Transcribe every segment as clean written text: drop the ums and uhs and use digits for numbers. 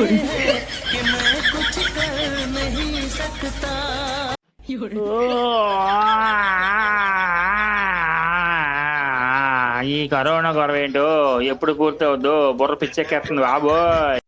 हैं कि मैं कुछ कर नहीं सकता। ఈ కరోనా గొడవ ఏంటో ఎప్పుడు పూర్తవుద్దో బుర్ర పిచ్చెక్కేస్తుంది బాబోయ్.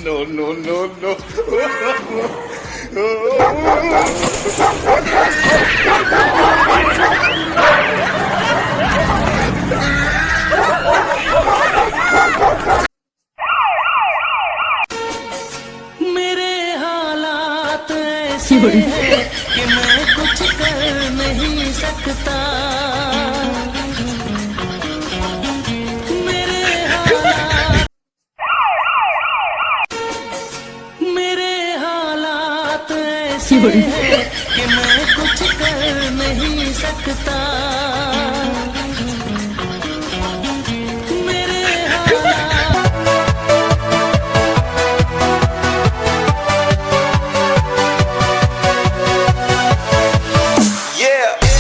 No, no, no, no. मेरे हालात ऐसे हैं कि मैं कुछ कर नहीं सकता। मेरे हालात ऐसे हैं कि मैं कुछ कर नहीं सकता।